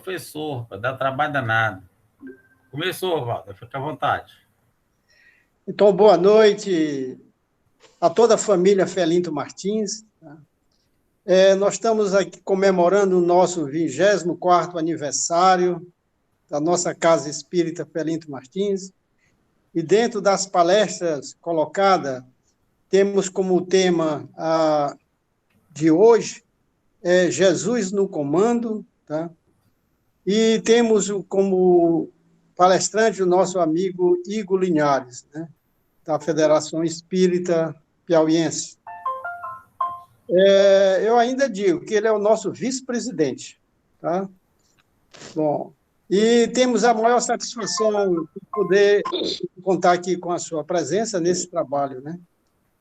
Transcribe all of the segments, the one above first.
professor, para dar trabalho danado. Começou, Walter, fica à vontade. Então, boa noite a toda a família Felinto Martins. Nós estamos aqui comemorando o nosso 24º aniversário da nossa Casa Espírita Felinto Martins. E dentro das palestras colocadas, temos como tema de hoje Jesus no Comando, tá? E temos como palestrante o nosso amigo Igor Linhares, né, da Federação Espírita Piauiense. Eu ainda digo que ele é o nosso vice-presidente, tá? Bom, e temos a maior satisfação de poder contar aqui com a sua presença nesse trabalho, né?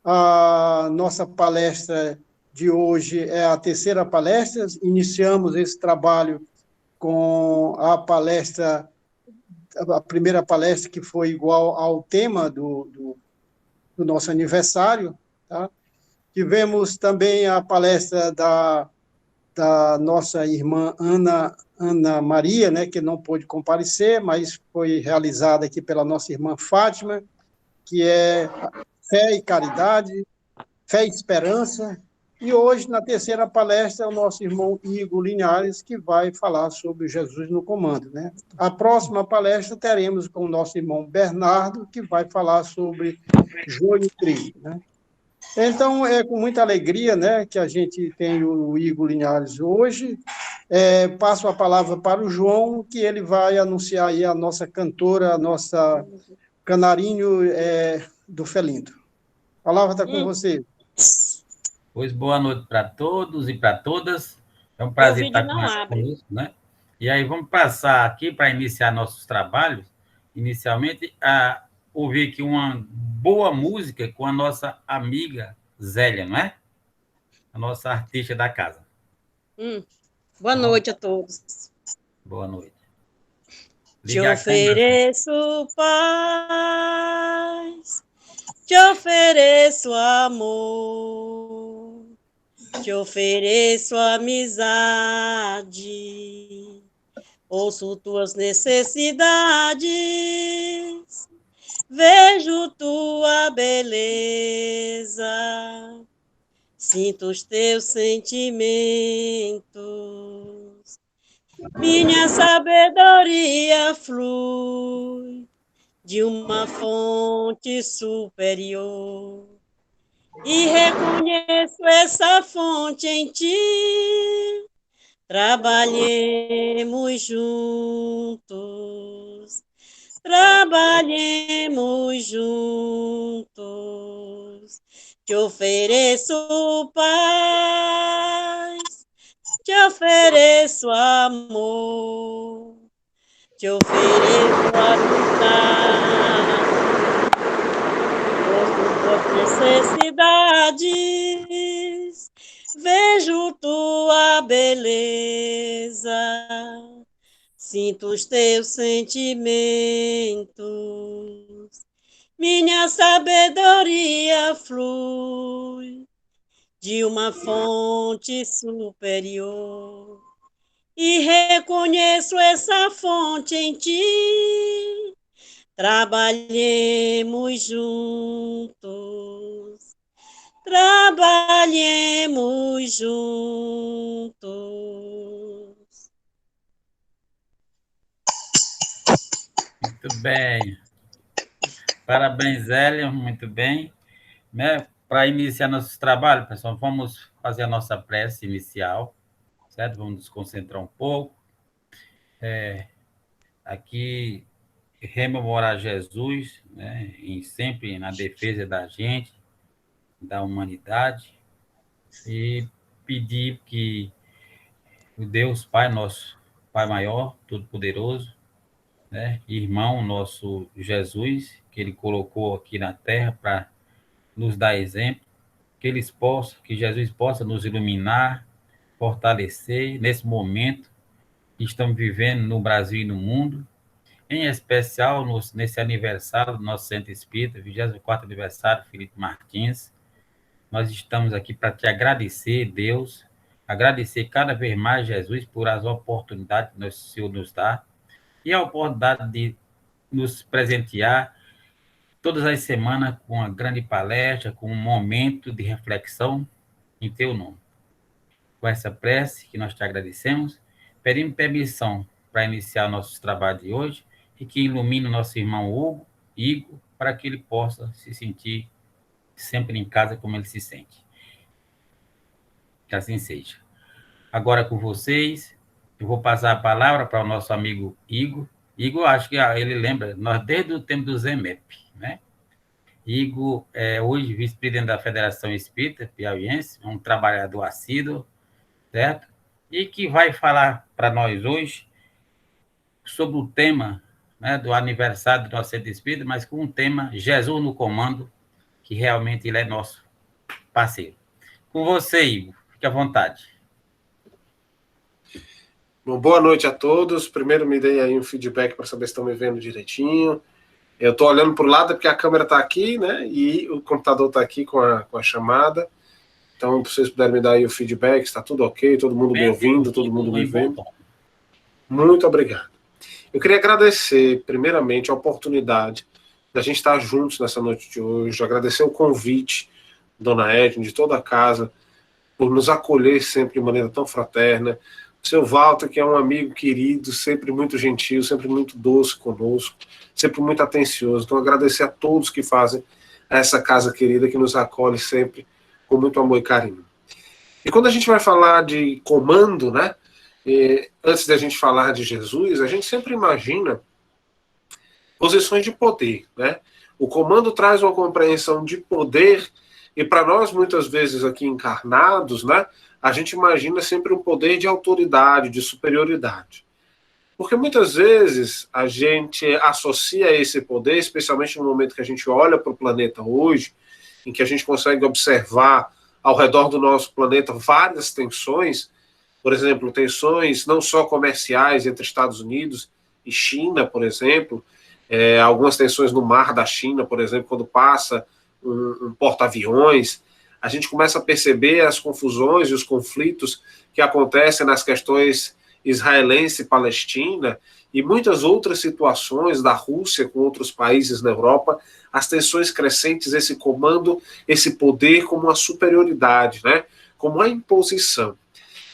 A nossa palestra de hoje é a terceira palestra. Iniciamos esse trabalho com a primeira palestra que foi igual ao tema do nosso aniversário, tá? Tivemos também a palestra da nossa irmã Ana Maria, né, que não pôde comparecer, mas foi realizada aqui pela nossa irmã Fátima, que é Fé e Caridade, Fé e Esperança. E hoje, na terceira palestra, é o nosso irmão Igor Linhares, que vai falar sobre Jesus no Comando, né? A próxima palestra teremos com o nosso irmão Bernardo, que vai falar sobre joio e trigo, né? Então, é com muita alegria, né, que a gente tem o Igor Linhares hoje. Passo a palavra para o João, que ele vai anunciar aí a nossa cantora, a nossa canarinho do Felinto. A palavra está com você. Pois boa noite para todos e para todas. É um prazer estar conosco, né? E aí vamos passar aqui para iniciar nossos trabalhos, inicialmente, a ouvir aqui uma boa música com a nossa amiga Zélia, não é? A nossa artista da casa. Boa noite a todos. Boa noite. Te ofereço paz, te ofereço amor, te ofereço amizade, ouço tuas necessidades, vejo tua beleza, sinto os teus sentimentos, minha sabedoria flui de uma fonte superior e reconheço essa fonte em ti. Trabalhemos juntos, trabalhemos juntos. Te ofereço paz, te ofereço amor, te ofereço amizade, ouço tuas necessidades, vejo tua beleza, sinto os teus sentimentos, minha sabedoria flui de uma fonte superior e reconheço essa fonte em ti. Trabalhemos juntos, trabalhemos juntos. Muito bem. Parabéns, Zélia, muito bem. Né? Para iniciar nossos trabalhos, pessoal, vamos fazer a nossa prece inicial, certo? Vamos nos concentrar um pouco. Aqui, rememorar Jesus, né? E sempre na defesa da gente, da humanidade, e pedir que o Deus Pai, nosso Pai maior, todo-poderoso, né? Irmão nosso Jesus, que ele colocou aqui na terra para nos dar exemplo, que Jesus possa nos iluminar, fortalecer nesse momento que estamos vivendo no Brasil e no mundo, em especial nesse aniversário do nosso Centro Espírita, 24º aniversário, Felipe Martins. Nós estamos aqui para te agradecer, Deus, agradecer cada vez mais, Jesus, por as oportunidades que o Senhor nos dá e a oportunidade de nos presentear todas as semanas com uma grande palestra, com um momento de reflexão em teu nome. Com essa prece que nós te agradecemos, pedimos permissão para iniciar nossos trabalhos de hoje e que ilumine o nosso irmão Igor, para que ele possa se sentir sempre em casa como ele se sente. Que assim seja. Agora com vocês, eu vou passar a palavra para o nosso amigo Igor. Igor, acho que ele lembra, nós desde o tempo do ZEMEP, né? Igor é hoje vice-presidente da Federação Espírita Piauiense, um trabalhador assíduo, certo? E que vai falar para nós hoje sobre o tema, né, do aniversário do nosso Centro Espírita, mas com o tema Jesus no Comando, que realmente ele é nosso parceiro. Com você, Igor, fique à vontade. Bom, boa noite a todos. Primeiro me dei aí um feedback para saber se estão me vendo direitinho. Eu estou olhando para o lado porque a câmera está aqui, né? E o computador está aqui com a chamada. Então, se vocês puderem me dar aí o feedback, está tudo ok, todo mundo me ouvindo, todo mundo me vendo. Muito obrigado. Eu queria agradecer, primeiramente, a oportunidade da gente estar juntos nessa noite de hoje, agradecer o convite, Dona Edna, de toda a casa, por nos acolher sempre de maneira tão fraterna. O seu Walter, que é um amigo querido, sempre muito gentil, sempre muito doce conosco, sempre muito atencioso. Então, agradecer a todos que fazem essa casa querida, que nos acolhe sempre com muito amor e carinho. E quando a gente vai falar de comando, né? Antes da gente falar de Jesus, a gente sempre imagina posições de poder, né? O comando traz uma compreensão de poder, e para nós, muitas vezes aqui encarnados, né? A gente imagina sempre um poder de autoridade, de superioridade. Porque muitas vezes a gente associa esse poder, especialmente no momento que a gente olha para o planeta hoje, em que a gente consegue observar ao redor do nosso planeta várias tensões, por exemplo, tensões não só comerciais entre Estados Unidos e China, por exemplo, algumas tensões no mar da China, por exemplo, quando passa um porta-aviões, a gente começa a perceber as confusões e os conflitos que acontecem nas questões israelense e palestina e muitas outras situações da Rússia com outros países na Europa, as tensões crescentes, esse comando, esse poder como uma superioridade, né? Como uma imposição.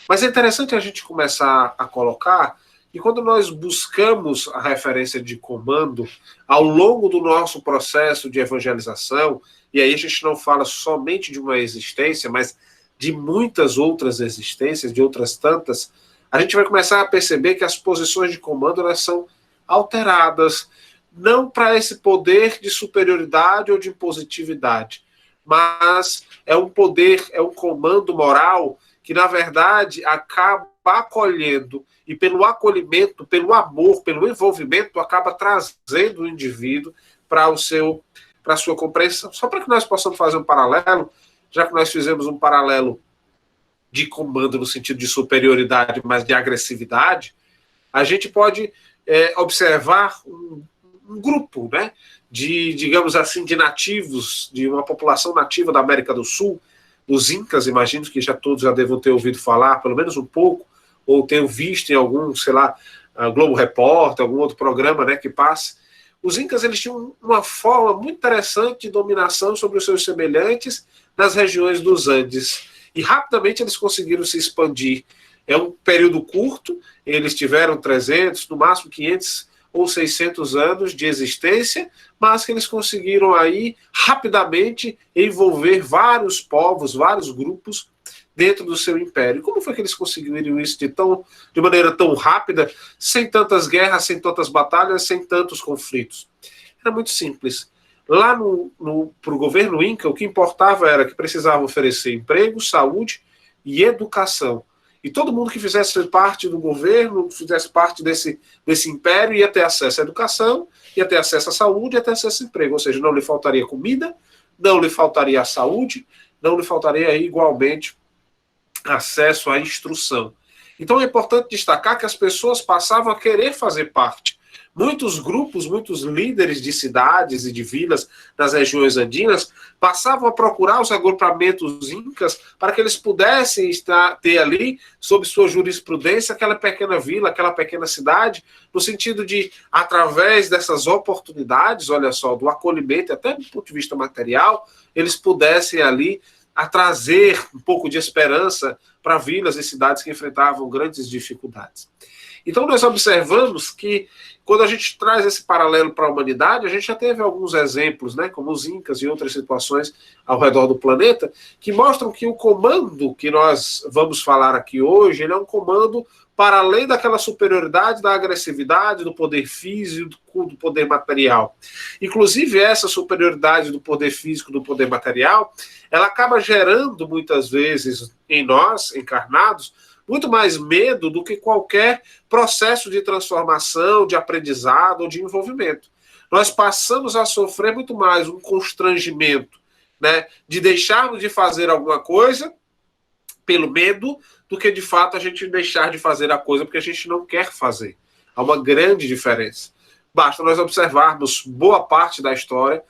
Mas é interessante a gente começar a colocar que quando nós buscamos a referência de comando ao longo do nosso processo de evangelização, e aí a gente não fala somente de uma existência, mas de muitas outras existências, de outras tantas, a gente vai começar a perceber que as posições de comando elas são alteradas, não para esse poder de superioridade ou de impositividade, mas é um poder, é um comando moral que, na verdade, acaba acolhendo e pelo acolhimento, pelo amor, pelo envolvimento, acaba trazendo o indivíduo para a sua compreensão. Só para que nós possamos fazer um paralelo, já que nós fizemos um paralelo de comando no sentido de superioridade, mas de agressividade, a gente pode observar um grupo, né, digamos assim, de nativos, de uma população nativa da América do Sul, dos Incas, imagino que todos já devam ter ouvido falar, pelo menos um pouco, ou tenham visto em algum, sei lá, Globo Repórter, algum outro programa, né, que passe. Os Incas, eles tinham uma forma muito interessante de dominação sobre os seus semelhantes nas regiões dos Andes. E rapidamente eles conseguiram se expandir. É um período curto, eles tiveram 300, no máximo 500 ou 600 anos de existência, mas que eles conseguiram aí rapidamente envolver vários povos, vários grupos dentro do seu império. Como foi que eles conseguiram isso de maneira tão rápida, sem tantas guerras, sem tantas batalhas, sem tantos conflitos? Era muito simples. Lá para o governo Inca, o que importava era que precisava oferecer emprego, saúde e educação. E todo mundo que fizesse parte do governo, fizesse parte desse império, ia ter acesso à educação, ia ter acesso à saúde, ia ter acesso ao emprego. Ou seja, não lhe faltaria comida, não lhe faltaria a saúde, não lhe faltaria igualmente acesso à instrução. Então é importante destacar que as pessoas passavam a querer fazer parte, muitos grupos, muitos líderes de cidades e de vilas nas regiões andinas passavam a procurar os agrupamentos incas para que eles pudessem ter ali, sob sua jurisprudência, aquela pequena vila, aquela pequena cidade, no sentido de, através dessas oportunidades, olha só, do acolhimento, até do ponto de vista material, eles pudessem ali a trazer um pouco de esperança para vilas e cidades que enfrentavam grandes dificuldades. Então, nós observamos que, quando a gente traz esse paralelo para a humanidade, a gente já teve alguns exemplos, né, como os Incas e outras situações ao redor do planeta, que mostram que o comando que nós vamos falar aqui hoje, ele é um comando para além daquela superioridade, da agressividade, do poder físico, do poder material. Inclusive, essa superioridade do poder físico, do poder material, ela acaba gerando, muitas vezes, em nós, encarnados, muito mais medo do que qualquer processo de transformação, de aprendizado ou de envolvimento. Nós passamos a sofrer muito mais um constrangimento, né, de deixarmos de fazer alguma coisa pelo medo, do que de fato a gente deixar de fazer a coisa porque a gente não quer fazer. Há uma grande diferença. Basta nós observarmos boa parte da história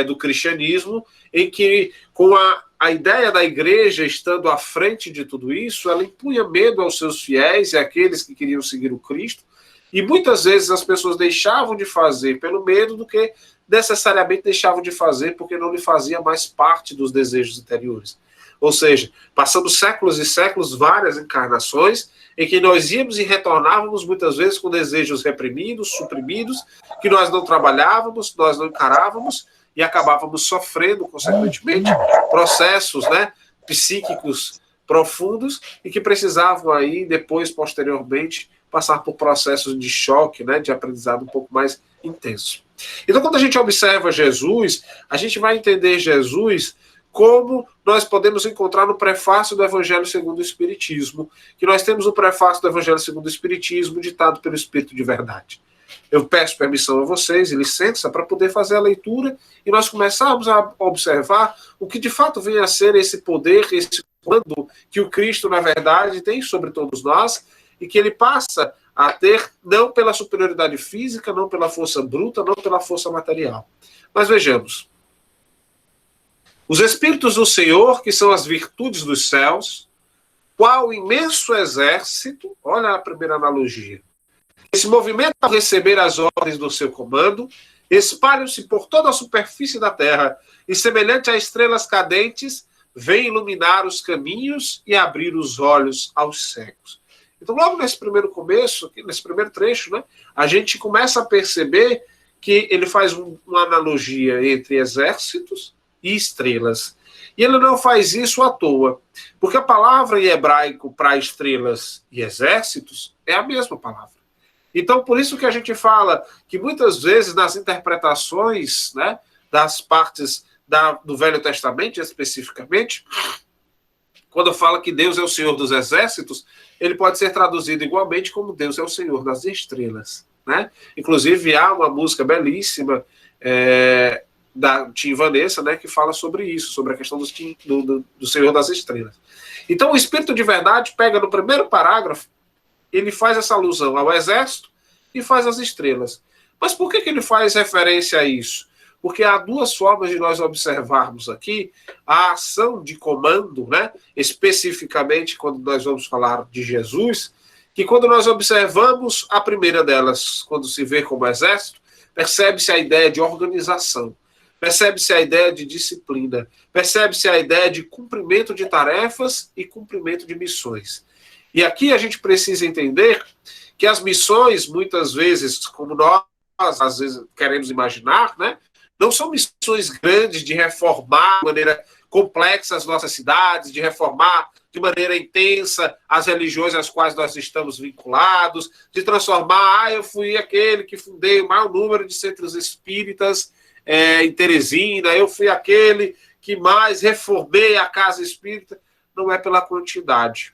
do cristianismo, em que, com a ideia da igreja estando à frente de tudo isso, ela impunha medo aos seus fiéis e àqueles que queriam seguir o Cristo, e muitas vezes as pessoas deixavam de fazer pelo medo do que necessariamente deixavam de fazer porque não lhe fazia mais parte dos desejos interiores. Ou seja, passamos séculos e séculos, várias encarnações, em que nós íamos e retornávamos muitas vezes com desejos reprimidos, suprimidos, que nós não trabalhávamos, nós não encarávamos, e acabávamos sofrendo, consequentemente, processos, né, psíquicos profundos e que precisavam aí, depois, posteriormente, passar por processos de choque, né, de aprendizado um pouco mais intenso. Então, quando a gente observa Jesus, a gente vai entender Jesus como nós podemos encontrar no prefácio do Evangelho segundo o Espiritismo, que nós temos o prefácio do Evangelho segundo o Espiritismo ditado pelo Espírito de Verdade. Eu peço permissão a vocês e licença para poder fazer a leitura e nós começarmos a observar o que de fato vem a ser esse poder, esse comando que o Cristo, na verdade, tem sobre todos nós e que ele passa a ter não pela superioridade física, não pela força bruta, não pela força material. Mas vejamos. Os Espíritos do Senhor, que são as virtudes dos céus, qual imenso exército, olha a primeira analogia, esse movimento, ao receber as ordens do seu comando, espalham-se por toda a superfície da terra e, semelhante a estrelas cadentes, vem iluminar os caminhos e abrir os olhos aos cegos. Então, logo nesse primeiro começo, nesse primeiro trecho, né, a gente começa a perceber que ele faz uma analogia entre exércitos e estrelas. E ele não faz isso à toa, porque a palavra em hebraico para estrelas e exércitos é a mesma palavra. Então, por isso que a gente fala que muitas vezes nas interpretações, né, das partes do Velho Testamento, especificamente, quando fala que Deus é o Senhor dos exércitos, ele pode ser traduzido igualmente como Deus é o Senhor das estrelas. Né? Inclusive, há uma música belíssima da Tim Vanessa, né, que fala sobre isso, sobre a questão do Senhor das estrelas. Então, o Espírito de Verdade pega no primeiro parágrafo, ele faz essa alusão ao exército e faz as estrelas. Mas por que ele faz referência a isso? Porque há duas formas de nós observarmos aqui a ação de comando, né? Especificamente quando nós vamos falar de Jesus, que quando nós observamos a primeira delas, quando se vê como exército, percebe-se a ideia de organização, percebe-se a ideia de disciplina, percebe-se a ideia de cumprimento de tarefas e cumprimento de missões. E aqui a gente precisa entender que as missões, muitas vezes, como nós às vezes queremos imaginar, né, não são missões grandes de reformar de maneira complexa as nossas cidades, de reformar de maneira intensa as religiões às quais nós estamos vinculados, de transformar, eu fui aquele que fundei o maior número de centros espíritas em Teresina, eu fui aquele que mais reformei a casa espírita. Não é pela quantidade.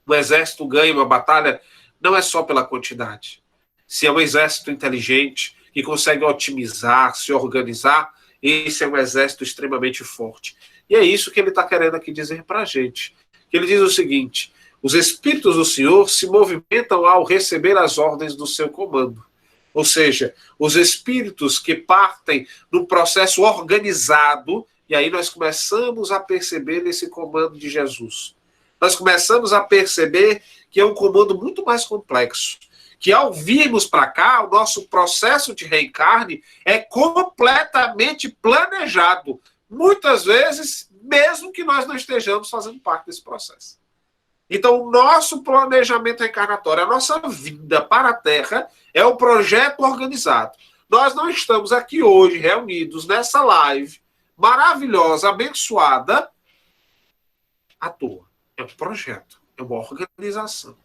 O exército ganha uma batalha não é só pela quantidade. Se é um exército inteligente, que consegue otimizar, se organizar, esse é um exército extremamente forte. E é isso que ele está querendo aqui dizer para a gente. Ele diz o seguinte: os Espíritos do Senhor se movimentam ao receber as ordens do seu comando. Ou seja, os espíritos que partem do processo organizado, e aí nós começamos a perceber esse comando de Jesus. Nós começamos a perceber que é um comando muito mais complexo. Que ao virmos para cá, o nosso processo de reencarne é completamente planejado. Muitas vezes, mesmo que nós não estejamos fazendo parte desse processo. Então, o nosso planejamento reencarnatório, a nossa vinda para a Terra, é um projeto organizado. Nós não estamos aqui hoje reunidos nessa live maravilhosa, abençoada, à toa. É um projeto, é uma organização.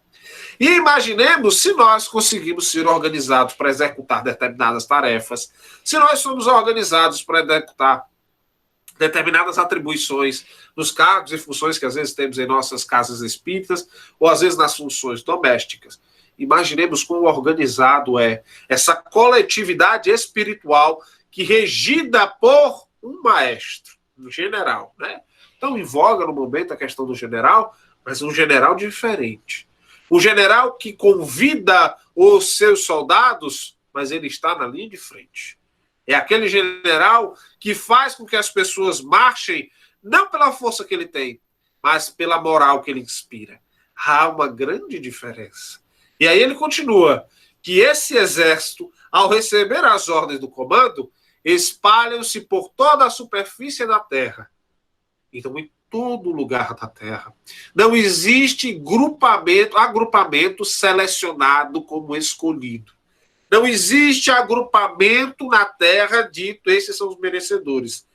E imaginemos se nós conseguimos ser organizados para executar determinadas tarefas, se nós somos organizados para executar determinadas atribuições nos cargos e funções que às vezes temos em nossas casas espíritas, ou às vezes nas funções domésticas. Imaginemos quão organizado é essa coletividade espiritual que regida por um maestro, um general, né? Então, em voga no momento a questão do general, mas um general diferente. Um general que convida os seus soldados, mas ele está na linha de frente. É aquele general que faz com que as pessoas marchem, não pela força que ele tem, mas pela moral que ele inspira. Há uma grande diferença. E aí ele continua, que esse exército, ao receber as ordens do comando, espalham-se por toda a superfície da terra. Então, em todo lugar da terra. Não existe agrupamento selecionado como escolhido. Não existe agrupamento na terra dito, esses são os merecedores.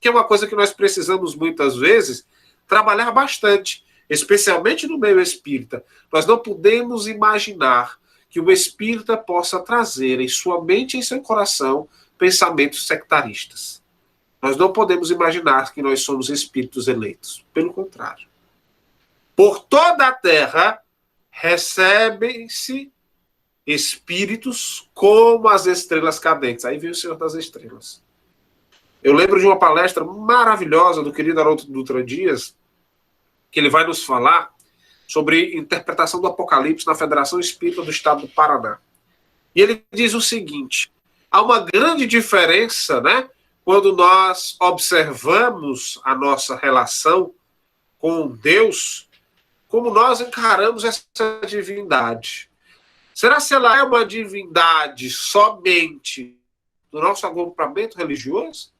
Que é uma coisa que nós precisamos, muitas vezes, trabalhar bastante, especialmente no meio espírita. Nós não podemos imaginar que o espírita possa trazer em sua mente e em seu coração pensamentos sectaristas. Nós não podemos imaginar que nós somos espíritos eleitos. Pelo contrário. Por toda a terra recebem-se espíritos como as estrelas cadentes. Aí vem o Senhor das Estrelas. Eu lembro de uma palestra maravilhosa do querido Haroldo Dutra Dias, que ele vai nos falar sobre interpretação do Apocalipse na Federação Espírita do Estado do Paraná. E ele diz o seguinte, há uma grande diferença, né, quando nós observamos a nossa relação com Deus, como nós encaramos essa divindade. Será se ela é uma divindade somente do nosso agrupamento religioso?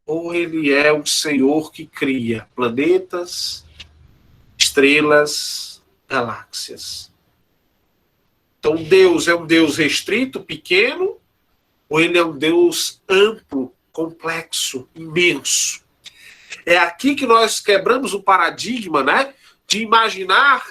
Ou ele é um Senhor que cria planetas, estrelas, galáxias? Então Deus é um Deus restrito, pequeno, ou ele é um Deus amplo, complexo, imenso? É aqui que nós quebramos o paradigma, né, de imaginar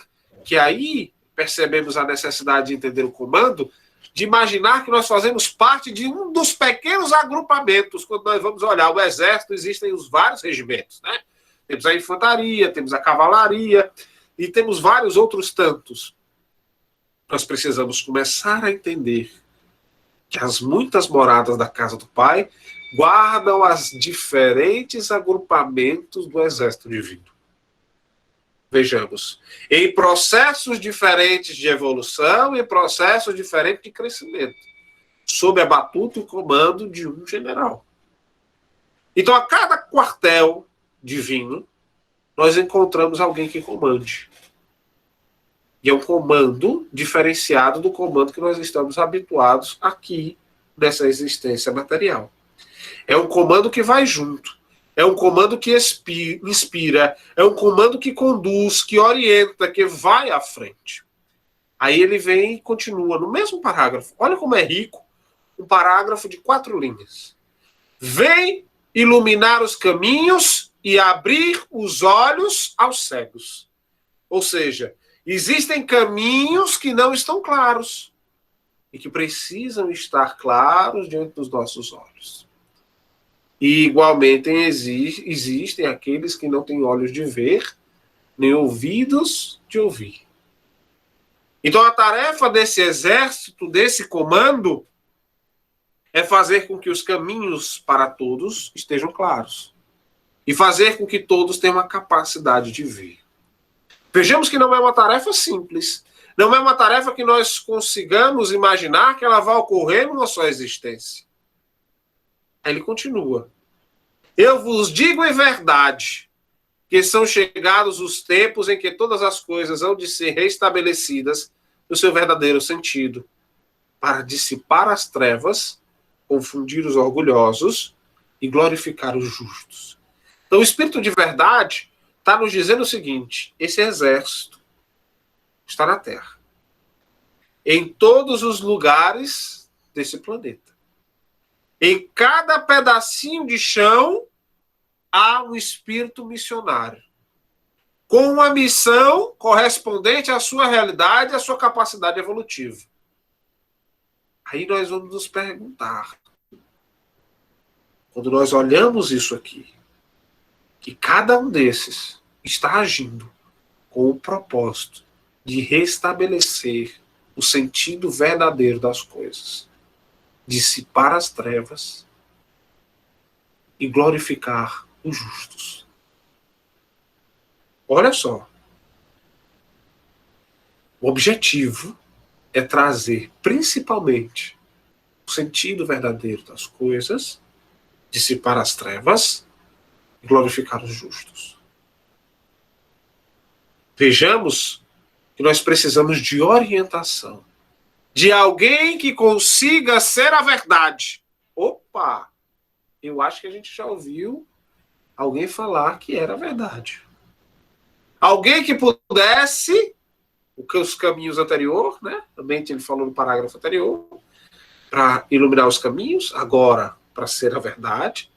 que aí percebemos a necessidade de entender o comando, de imaginar que nós fazemos parte de um dos pequenos agrupamentos. Quando nós vamos olhar o exército, existem os vários regimentos, né? Temos a infantaria, temos a cavalaria e temos vários outros tantos. Nós precisamos começar a entender que as muitas moradas da casa do Pai guardam as diferentes agrupamentos do exército divino. Vejamos, em processos diferentes de evolução e processos diferentes de crescimento, sob a batuta e o comando de um general. Então, a cada quartel divino, nós encontramos alguém que comande. E é um comando diferenciado do comando que nós estamos habituados aqui nessa existência material. É um comando que vai junto. É um comando que inspira, é um comando que conduz, que orienta, que vai à frente. Aí ele vem e continua no mesmo parágrafo. Olha como é rico, um parágrafo de 4 linhas. Vem iluminar os caminhos e abrir os olhos aos cegos. Ou seja, existem caminhos que não estão claros e que precisam estar claros diante dos nossos olhos. E, igualmente, existem aqueles que não têm olhos de ver, nem ouvidos de ouvir. Então, a tarefa desse exército, desse comando, é fazer com que os caminhos para todos estejam claros. E fazer com que todos tenham a capacidade de ver. Vejamos que não é uma tarefa simples. Não é uma tarefa que nós consigamos imaginar que ela vai ocorrer numa só existência. Aí ele continua. Eu vos digo em verdade que são chegados os tempos em que todas as coisas hão de ser restabelecidas no seu verdadeiro sentido, para dissipar as trevas, confundir os orgulhosos e glorificar os justos. Então, o Espírito de verdade está nos dizendo o seguinte: esse exército está na Terra, em todos os lugares desse planeta. Em cada pedacinho de chão há um espírito missionário, com uma missão correspondente à sua realidade e à sua capacidade evolutiva. Aí nós vamos nos perguntar, quando nós olhamos isso aqui, que cada um desses está agindo com o propósito de restabelecer o sentido verdadeiro das coisas, dissipar as trevas e glorificar os justos. Olha só. O objetivo é trazer principalmente o sentido verdadeiro das coisas, dissipar as trevas e glorificar os justos. Vejamos que nós precisamos de orientação, de alguém que consiga ser a verdade. Opa! Eu acho que a gente já ouviu alguém falar que era verdade. Alguém que pudesse, os caminhos anteriores, né? Também ele falou no parágrafo anterior, para iluminar os caminhos, agora para ser a verdade,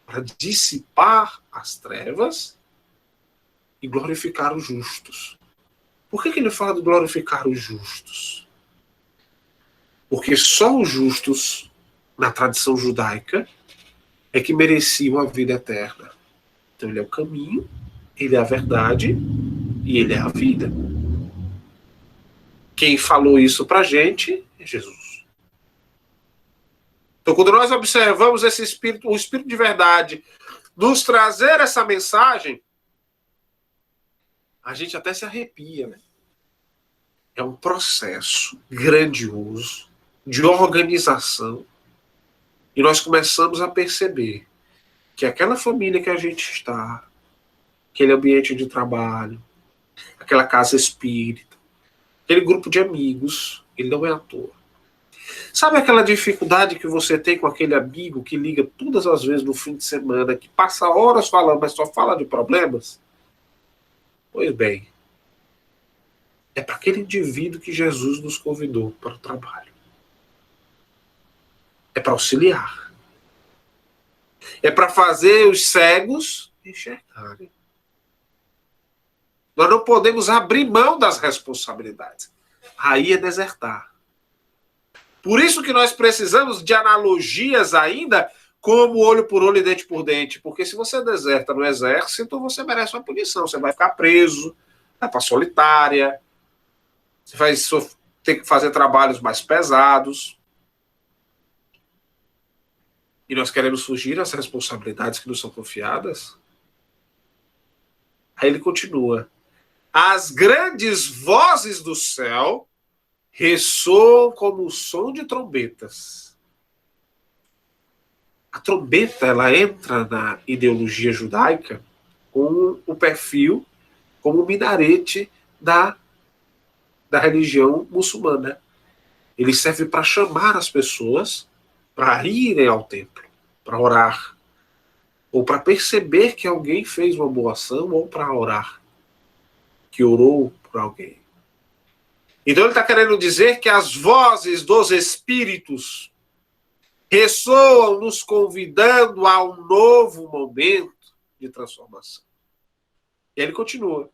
para dissipar as trevas e glorificar os justos. Por que ele fala de glorificar os justos? Porque só os justos, na tradição judaica, é que mereciam a vida eterna. Então ele é o caminho, ele é a verdade e ele é a vida. Quem falou isso pra gente é Jesus. Então quando nós observamos esse espírito, o Espírito de verdade, nos trazer essa mensagem, a gente até se arrepia, né? É um processo grandioso de organização. E nós começamos a perceber que aquela família que a gente está, aquele ambiente de trabalho, aquela casa espírita, aquele grupo de amigos, ele não é à toa. Sabe aquela dificuldade que você tem com aquele amigo que liga todas as vezes no fim de semana, que passa horas falando, mas só fala de problemas? Pois bem, é para aquele indivíduo que Jesus nos convidou para o trabalho. É para auxiliar. É para fazer os cegos enxergarem. Nós não podemos abrir mão das responsabilidades. Aí é desertar. Por isso que nós precisamos de analogias ainda, como olho por olho e dente por dente. Porque se você deserta no exército, você merece uma punição. Você vai ficar preso, vai para solitária, você vai ter que fazer trabalhos mais pesados. E nós queremos fugir das responsabilidades que nos são confiadas? Aí ele continua. As grandes vozes do céu ressoam como o som de trombetas. A trombeta, ela entra na ideologia judaica com o perfil como o minarete da religião muçulmana. Ele serve para chamar as pessoas para irem ao templo, para orar, ou para perceber que alguém fez uma boa ação, ou para orar, que orou por alguém. Então ele está querendo dizer que as vozes dos espíritos ressoam nos convidando a um novo momento de transformação. E ele continua.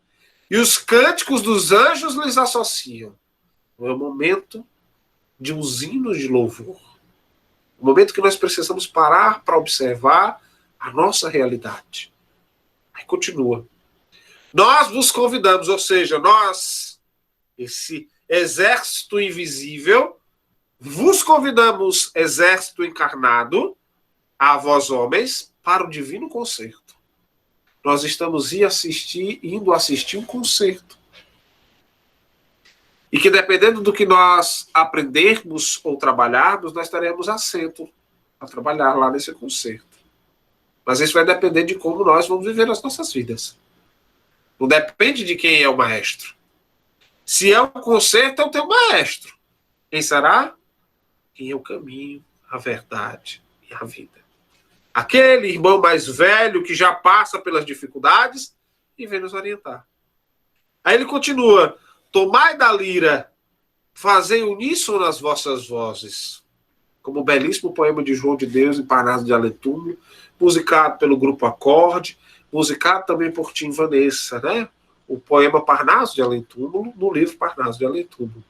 E os cânticos dos anjos lhes associam. É o momento de uns hinos de louvor. O momento que nós precisamos parar para observar a nossa realidade. Aí continua. Nós vos convidamos, ou seja, nós, esse exército invisível, vos convidamos, exército encarnado, a vós homens, para o divino concerto. Nós estamos indo assistir um concerto. E que dependendo do que nós aprendermos ou trabalharmos, nós teremos assento a trabalhar lá nesse concerto. Mas isso vai depender de como nós vamos viver as nossas vidas. Não depende de quem é o maestro. Se é o concerto, é o teu maestro. Quem será? Quem é o caminho, a verdade e a vida. Aquele irmão mais velho que já passa pelas dificuldades e vem nos orientar. Aí ele continua: tomai da lira, fazei uníssono nas vossas vozes. Como o belíssimo poema de João de Deus em Parnaso de Aletumo, musicado pelo Grupo Acorde, musicado também por Tim Vanessa, né? O poema Parnaso de Aletumo, no livro Parnaso de Aletumo.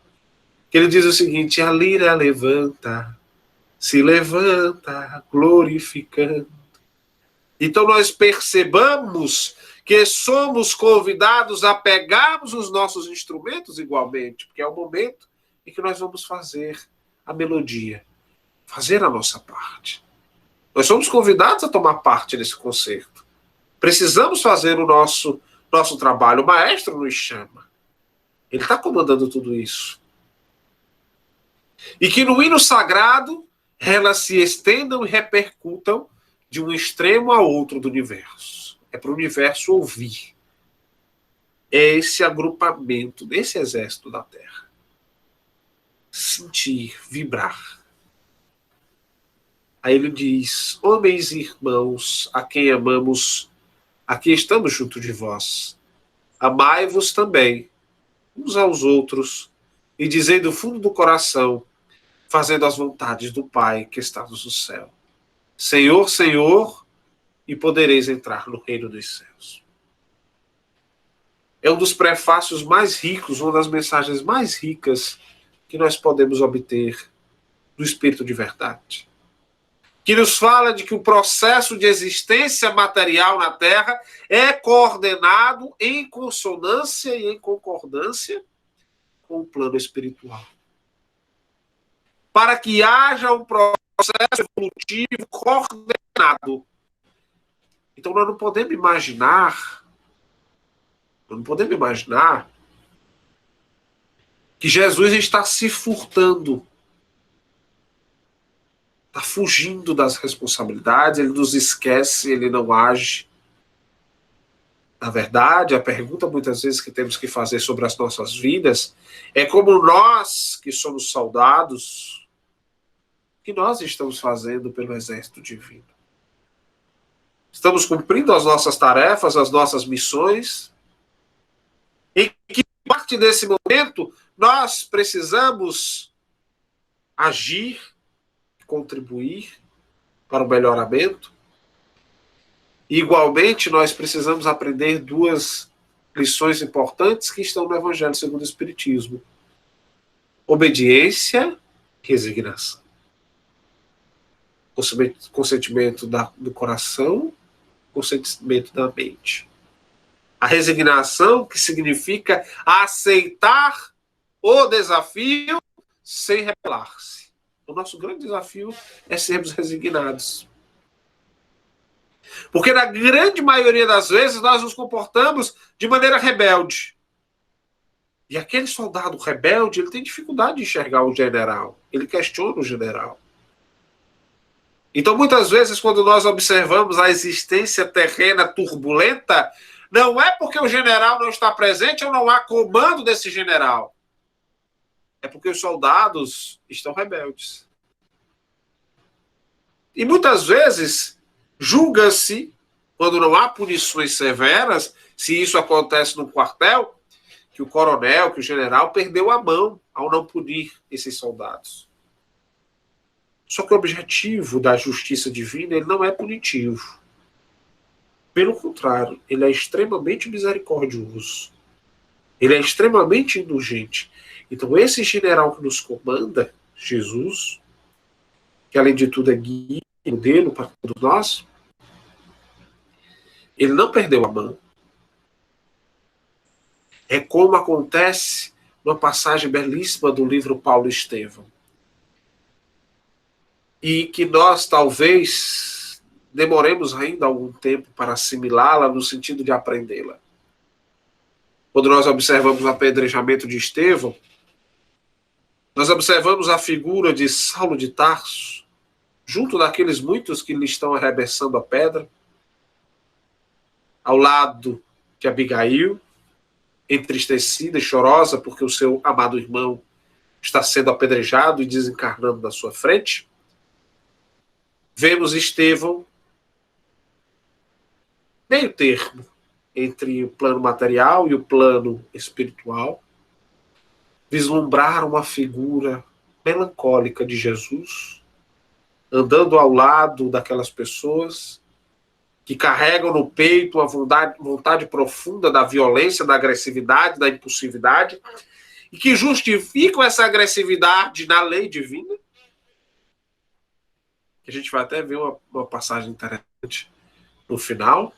Que ele diz o seguinte: a lira levanta, se levanta, glorificando. Então nós percebamos que somos convidados a pegarmos os nossos instrumentos igualmente, porque é o momento em que nós vamos fazer a melodia, fazer a nossa parte. Nós somos convidados a tomar parte desse concerto. Precisamos fazer o nosso trabalho. O maestro nos chama. Ele está comandando tudo isso. E que no hino sagrado elas se estendam e repercutam de um extremo a outro do universo. É para o universo ouvir. É esse agrupamento desse exército da Terra. Sentir, vibrar. Aí ele diz: homens e irmãos, a quem amamos, aqui estamos junto de vós. Amai-vos também, uns aos outros, e dizei do fundo do coração, fazendo as vontades do Pai que está no céu. Senhor, Senhor, e podereis entrar no reino dos céus. É um dos prefácios mais ricos, uma das mensagens mais ricas que nós podemos obter do Espírito de verdade. Que nos fala de que o processo de existência material na Terra é coordenado em consonância e em concordância com o plano espiritual. Para que haja um processo evolutivo coordenado. Então nós não podemos imaginar que Jesus está se furtando, está fugindo das responsabilidades, ele nos esquece, ele não age. Na verdade, a pergunta muitas vezes que temos que fazer sobre as nossas vidas é como nós, que somos soldados, que nós estamos fazendo pelo exército divino. Estamos cumprindo as nossas tarefas, as nossas missões, em que parte desse momento nós precisamos agir, contribuir para o melhoramento. E, igualmente, nós precisamos aprender duas lições importantes que estão no Evangelho segundo o Espiritismo: obediência e resignação. Consentimento do coração, consentimento da mente. A resignação, que significa aceitar o desafio sem rebelar-se. O nosso grande desafio é sermos resignados. Porque na grande maioria das vezes nós nos comportamos de maneira rebelde. E aquele soldado rebelde, ele tem dificuldade de enxergar o general. Ele questiona o general. Então, muitas vezes, quando nós observamos a existência terrena turbulenta, não é porque o general não está presente ou não há comando desse general. É porque os soldados estão rebeldes. E muitas vezes, julga-se, quando não há punições severas, se isso acontece no quartel, que o coronel, que o general perdeu a mão ao não punir esses soldados. Só que o objetivo da justiça divina, ele não é punitivo. Pelo contrário, ele é extremamente misericordioso. Ele é extremamente indulgente. Então, esse general que nos comanda, Jesus, que além de tudo é guia e modelo para todos nós, ele não perdeu a mão. É como acontece numa passagem belíssima do livro Paulo Estevão. E que nós talvez demoremos ainda algum tempo para assimilá-la no sentido de aprendê-la. Quando nós observamos o apedrejamento de Estevão, nós observamos a figura de Saulo de Tarso, junto daqueles muitos que lhe estão arremessando a pedra, ao lado de Abigail, entristecida e chorosa porque o seu amado irmão está sendo apedrejado e desencarnando na sua frente. Vemos Estevão, meio termo entre o plano material e o plano espiritual, vislumbrar uma figura melancólica de Jesus, andando ao lado daquelas pessoas que carregam no peito a vontade profunda da violência, da agressividade, da impulsividade, e que justificam essa agressividade na lei divina. A gente vai até ver uma passagem interessante no final.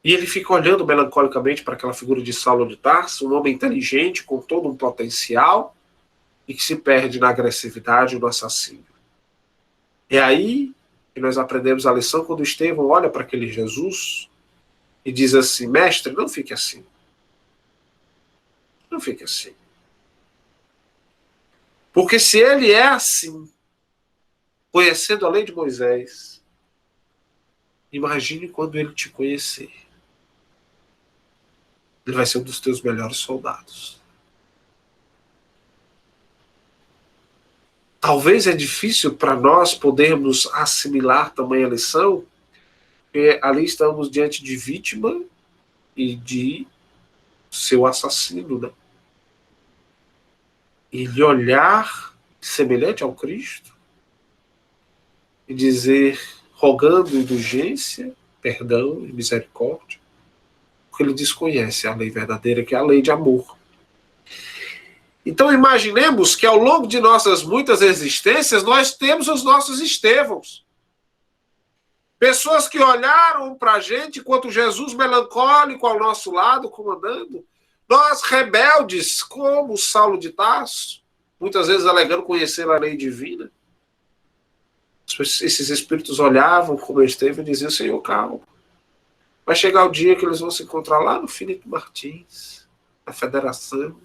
E ele fica olhando melancolicamente para aquela figura de Saulo de Tarso, um homem inteligente, com todo um potencial, e que se perde na agressividade e no assassínio. É aí que nós aprendemos a lição quando Estevão olha para aquele Jesus e diz assim: mestre, não fique assim. Não fique assim. Porque se ele é assim, conhecendo a lei de Moisés, imagine quando ele te conhecer. Ele vai ser um dos teus melhores soldados. Talvez é difícil para nós podermos assimilar tamanha lição, porque ali estamos diante de vítima e de seu assassino, né? E lhe olhar semelhante ao Cristo e dizer, rogando indulgência, perdão e misericórdia, porque ele desconhece a lei verdadeira, que é a lei de amor. Então imaginemos que ao longo de nossas muitas existências nós temos os nossos Estevãos. Pessoas que olharam para a gente enquanto Jesus melancólico ao nosso lado, comandando. Nós rebeldes, como Saulo de Tarso, muitas vezes alegando conhecer a lei divina. Esses espíritos olhavam como Estevão e diziam: Senhor, calma. Vai chegar o dia que eles vão se encontrar lá no Filipe Martins, na federação,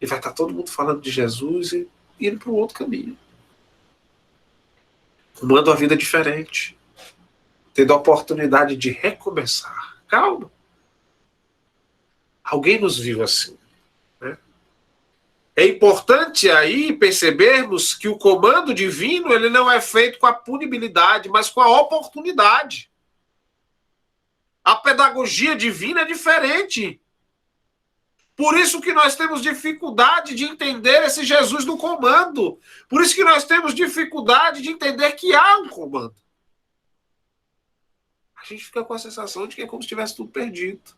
e vai estar todo mundo falando de Jesus e indo para um outro caminho. Tomando uma vida diferente, tendo a oportunidade de recomeçar. Calma. Alguém nos viu assim, né? É importante aí percebermos que o comando divino ele não é feito com a punibilidade, mas com a oportunidade. A pedagogia divina é diferente. Por isso que nós temos dificuldade de entender esse Jesus no comando. Por isso que nós temos dificuldade de entender que há um comando. A gente fica com a sensação de que é como se tivesse tudo perdido.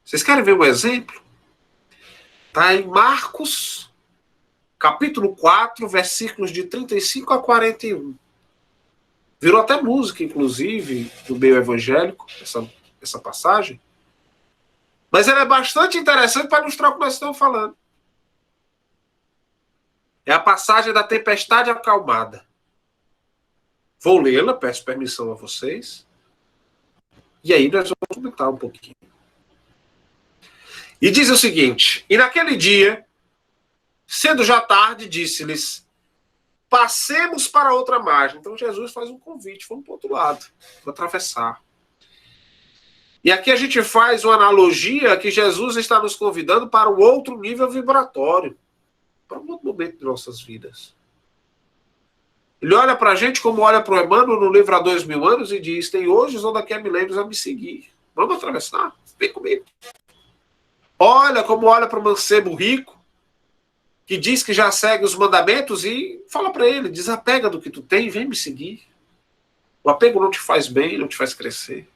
Vocês querem ver um exemplo? Está em Marcos, capítulo 4, versículos de 35 a 41. Virou até música, inclusive, do meio evangélico, essa passagem. Mas ela é bastante interessante para ilustrar o que nós estamos falando. É a passagem da tempestade acalmada. Vou lê-la, peço permissão a vocês. E aí nós vamos comentar um pouquinho. E diz o seguinte: e naquele dia, sendo já tarde, disse-lhes: passemos para outra margem. Então Jesus faz um convite, vamos para o outro lado, para atravessar. E aqui a gente faz uma analogia que Jesus está nos convidando para um outro nível vibratório, para um outro momento de nossas vidas. Ele olha para a gente como olha para o Emmanuel no livro Há 2000 anos e diz: tem hoje ou daqui a milênios a me seguir. Vamos atravessar? Vem comigo. Olha como olha para o mancebo rico, que diz que já segue os mandamentos, e fala para ele: desapega do que tu tem e vem me seguir. O apego não te faz bem, não te faz crescer.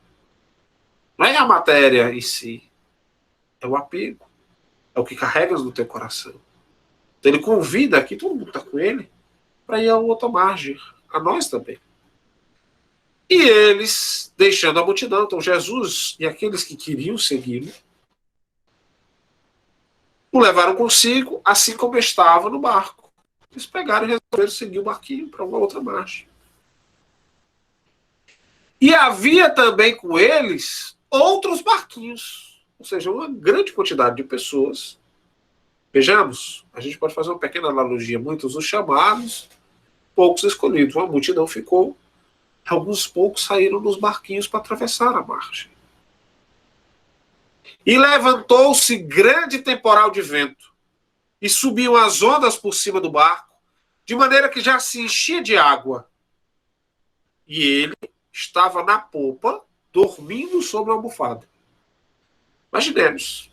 Não é a matéria em si, é o apego. É o que carregas no teu coração. Então ele convida aqui, todo mundo está com ele, para ir a outra margem, a nós também. E eles, deixando a multidão, então Jesus e aqueles que queriam segui-lo, o levaram consigo, assim como estava no barco. Eles pegaram e resolveram seguir o barquinho para uma outra margem. E havia também com eles outros barquinhos. Ou seja, uma grande quantidade de pessoas. Vejamos, a gente pode fazer uma pequena analogia. Muitos os chamados, poucos escolhidos. Uma multidão ficou. Alguns poucos saíram nos barquinhos para atravessar a margem. E levantou-se grande temporal de vento, e subiam as ondas por cima do barco, de maneira que já se enchia de água. E ele estava na popa, dormindo sobre uma almofada. Imaginemos.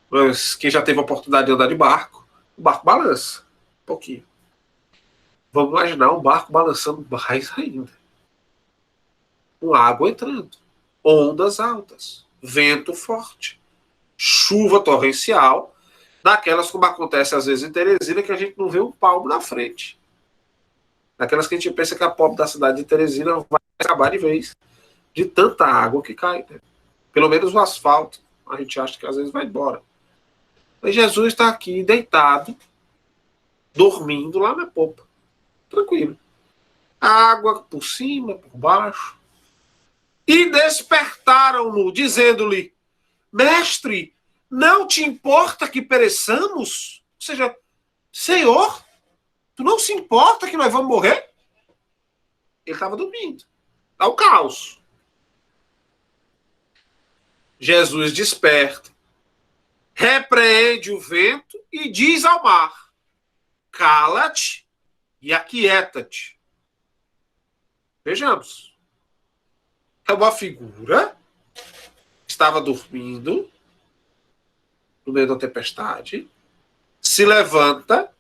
Mas quem já teve a oportunidade de andar de barco, o barco balança um pouquinho. Vamos imaginar um barco balançando mais ainda. Com água entrando. Ondas altas. Vento forte. Chuva torrencial. Daquelas como acontece às vezes em Teresina, que a gente não vê um palmo na frente. Daquelas que a gente pensa que a pobre da cidade de Teresina vai acabar de vez. De tanta água que cai. Né? Pelo menos o asfalto. A gente acha que às vezes vai embora. Mas Jesus está aqui deitado, dormindo lá na popa. Tranquilo. Água por cima, por baixo. E despertaram-no, dizendo-lhe: Mestre, não te importa que pereçamos? Ou seja, Senhor, tu não se importa que nós vamos morrer? Ele estava dormindo. Está o caos. Jesus desperta, repreende o vento e diz ao mar: cala-te e aquieta-te. Vejamos. É uma figura que estava dormindo no meio da tempestade, se levanta,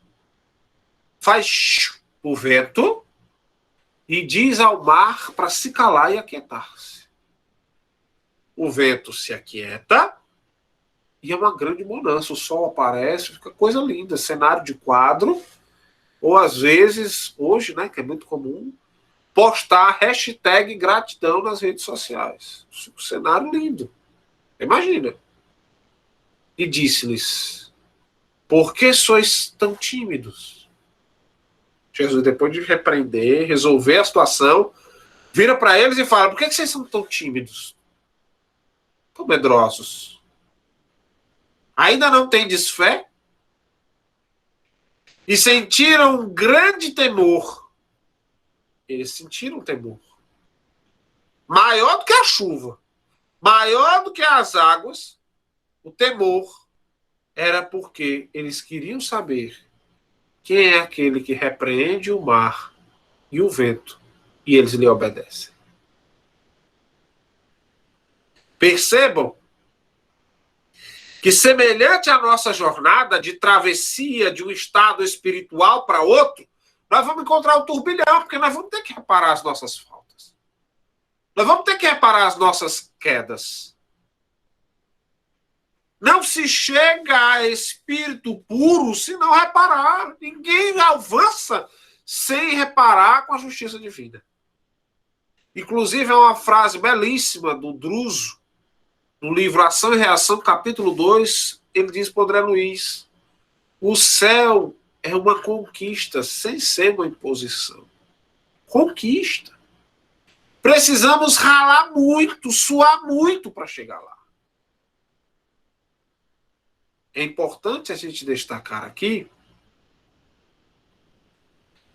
faz o vento e diz ao mar para se calar e aquietar-se. O vento se aquieta e é uma grande bonança. O sol aparece, fica coisa linda, cenário de quadro, ou às vezes, hoje, né, que é muito comum, postar hashtag gratidão nas redes sociais. Um cenário lindo. Imagina. E disse-lhes: por que sois tão tímidos? Jesus, depois de repreender, resolver a situação, vira para eles e fala: por que vocês são tão tímidos? Tão medrosos? Ainda não tendes fé? E sentiram um grande temor. Eles sentiram temor. Maior do que a chuva. Maior do que as águas. O temor era porque eles queriam saber quem é aquele que repreende o mar e o vento, e eles lhe obedecem. Percebam que, semelhante à nossa jornada de travessia de um estado espiritual para outro, nós vamos encontrar o turbilhão, porque nós vamos ter que reparar as nossas faltas. Nós vamos ter que reparar as nossas quedas. Não se chega a espírito puro se não reparar. Ninguém avança sem reparar com a justiça divina. Inclusive, é uma frase belíssima do Druso, no livro Ação e Reação, capítulo 2, ele diz para André Luiz: o céu é uma conquista sem ser uma imposição. Conquista. Precisamos ralar muito, suar muito para chegar lá. É importante a gente destacar aqui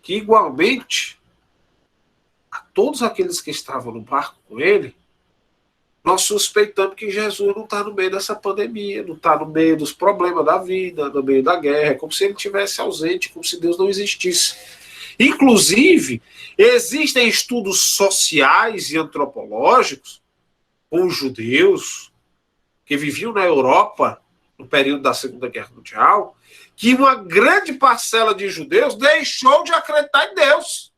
que, igualmente, a todos aqueles que estavam no barco com ele, nós suspeitamos que Jesus não está no meio dessa pandemia, não está no meio dos problemas da vida, no meio da guerra, como se ele estivesse ausente, como se Deus não existisse. Inclusive, existem estudos sociais e antropológicos com os judeus que viviam na Europa no período da Segunda Guerra Mundial, que uma grande parcela de judeus deixou de acreditar em Deus.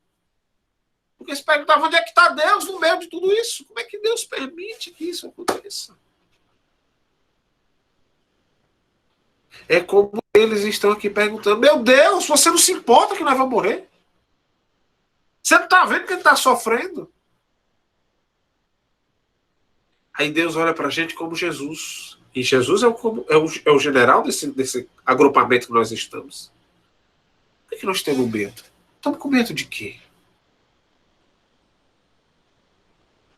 Porque se perguntavam: onde é que está Deus no meio de tudo isso? Como é que Deus permite que isso aconteça? É como eles estão aqui perguntando: meu Deus, você não se importa que nós vamos morrer? Você não está vendo que ele está sofrendo? Aí Deus olha para a gente como Jesus. E Jesus é o general desse agrupamento que nós estamos. Por que nós temos medo? Estamos com medo de quê?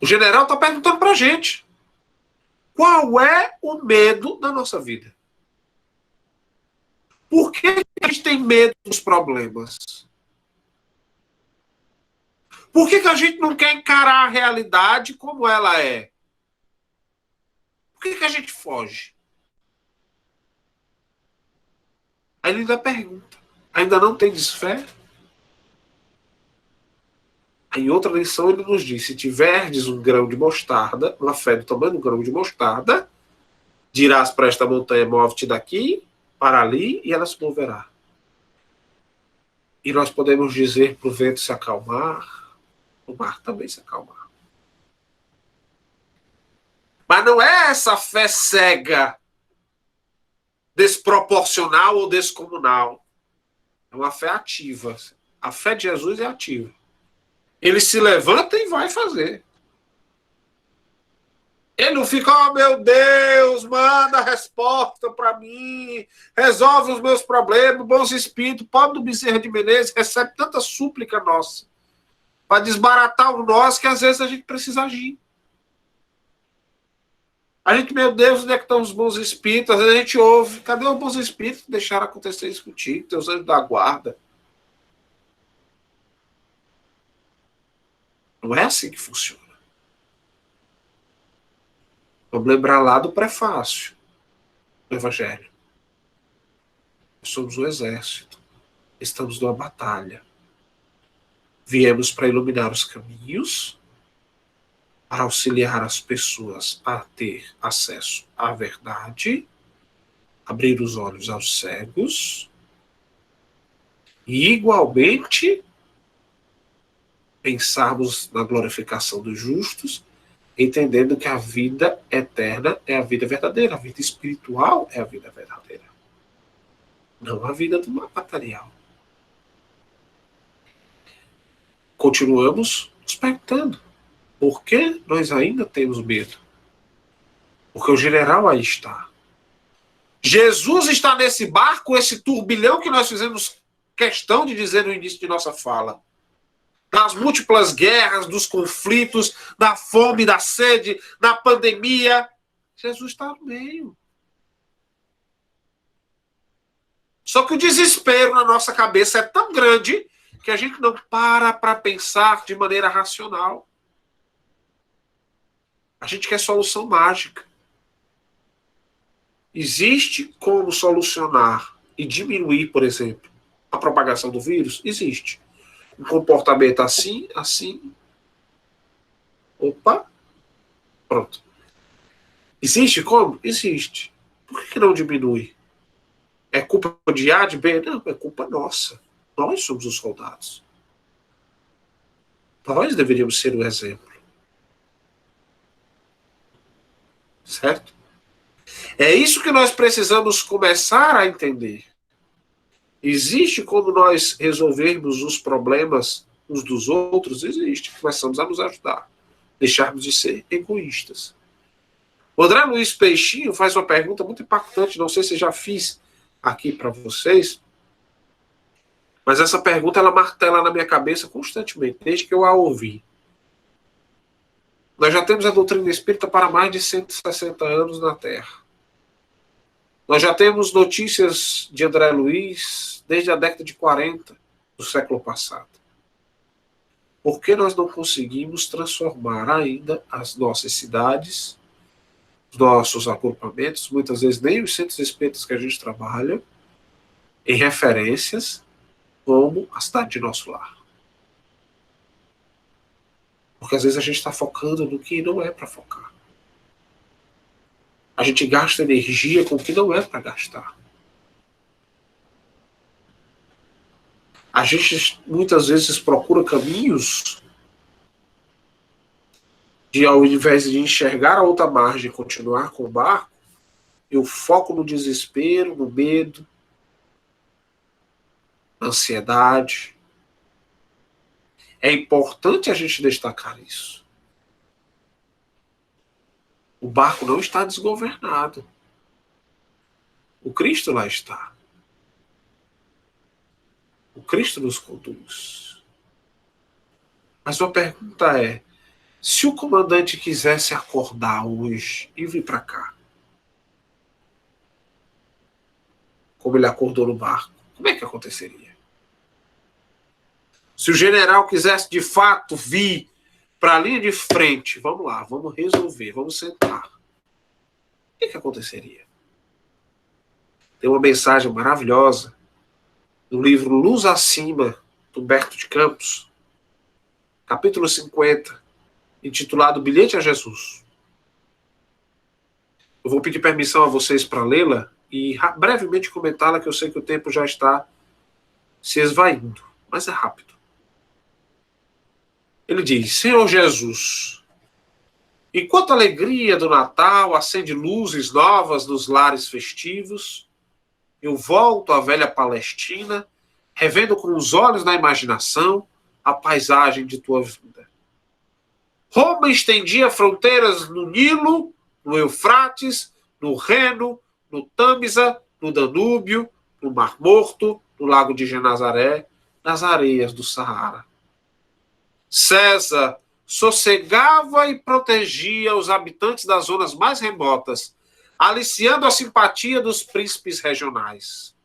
O general está perguntando para a gente: Qual é o medo da nossa vida? Por que a gente tem medo dos problemas? Por que a gente não quer encarar a realidade como ela é? Por que a gente foge? Aí ele ainda pergunta: ainda não tendes fé? Em outra lição ele nos diz: se tiverdes um grão de mostarda, uma fé do tamanho de um grão de mostarda, dirás para esta montanha: move-te daqui para ali, e ela se moverá. E nós podemos dizer para o vento se acalmar, o mar também se acalmar. Mas não é essa fé cega, desproporcional ou descomunal. É uma fé ativa. A fé de Jesus é ativa. Ele se levanta e vai fazer. Ele não fica: oh meu Deus, manda a resposta para mim, resolve os meus problemas, bons espíritos, pobre do Bezerra de Menezes, recebe tanta súplica nossa, para desbaratar o nós, que às vezes a gente precisa agir. A gente, meu Deus, onde é que estão os bons espíritos? Às vezes a gente ouve: cadê os bons espíritos que deixaram acontecer isso contigo, teus anjos da guarda? Não é assim que funciona. Vamos lembrar lá do prefácio do Evangelho. Nós somos um exército. Estamos numa batalha. Viemos para iluminar os caminhos, para auxiliar as pessoas a ter acesso à verdade, abrir os olhos aos cegos e, igualmente, pensarmos na glorificação dos justos, entendendo que a vida eterna é a vida verdadeira, a vida espiritual é a vida verdadeira, não a vida do material. Continuamos nos perguntando: por que nós ainda temos medo? Porque o general aí está. Jesus está nesse barco, esse turbilhão que nós fizemos questão de dizer no início de nossa fala. Das múltiplas guerras, dos conflitos, da fome, da sede, da pandemia. Jesus está no meio. Só que o desespero na nossa cabeça é tão grande que a gente não para pensar de maneira racional. A gente quer solução mágica. Existe como solucionar e diminuir, por exemplo, a propagação do vírus? Existe. Um comportamento assim, assim. Opa. Pronto. Existe como? Existe. Por que não diminui? É culpa de A, de B? Não, é culpa nossa. Nós somos os soldados. Nós deveríamos ser o exemplo. Certo? É isso que nós precisamos começar a entender. Existe como nós resolvermos os problemas uns dos outros? Existe. Começamos a nos ajudar. Deixarmos de ser egoístas. O André Luiz Peixinho faz uma pergunta muito impactante, não sei se já fiz aqui para vocês, mas essa pergunta ela martela na minha cabeça constantemente, desde que eu a ouvi. Nós já temos a doutrina espírita para mais de 160 anos na Terra. Nós já temos notícias de André Luiz desde a década de 40 do século passado. Por que nós não conseguimos transformar ainda as nossas cidades, os nossos agrupamentos, muitas vezes nem os centros espíritas que a gente trabalha, em referências como a cidade de nosso lar? Porque às vezes a gente está focando no que não é para focar. A gente gasta energia com o que não é para gastar. A gente muitas vezes procura caminhos de, ao invés de enxergar a outra margem e continuar com o barco, eu foco no desespero, no medo, na ansiedade. É importante a gente destacar isso. O barco não está desgovernado. O Cristo lá está. O Cristo nos conduz. Mas a pergunta é: Se o comandante quisesse acordar hoje e vir para cá, como ele acordou no barco, como é que aconteceria? Se o general quisesse de fato vir para a linha de frente, vamos lá, vamos resolver, vamos sentar, o que aconteceria? Tem uma mensagem maravilhosa no livro Luz Acima, do Humberto de Campos, capítulo 50, intitulado Bilhete a Jesus. Eu vou pedir permissão a vocês para lê-la e brevemente comentá-la, que eu sei que o tempo já está se esvaindo, mas é rápido. Ele diz: Senhor Jesus, enquanto a alegria do Natal acende luzes novas nos lares festivos, eu volto à velha Palestina, revendo com os olhos da imaginação a paisagem de tua vida. Roma estendia fronteiras no Nilo, no Eufrates, no Reno, no Tâmisa, no Danúbio, no Mar Morto, no Lago de Genazaré, nas areias do Saara. César sossegava e protegia os habitantes das zonas mais remotas, aliciando a simpatia dos príncipes regionais.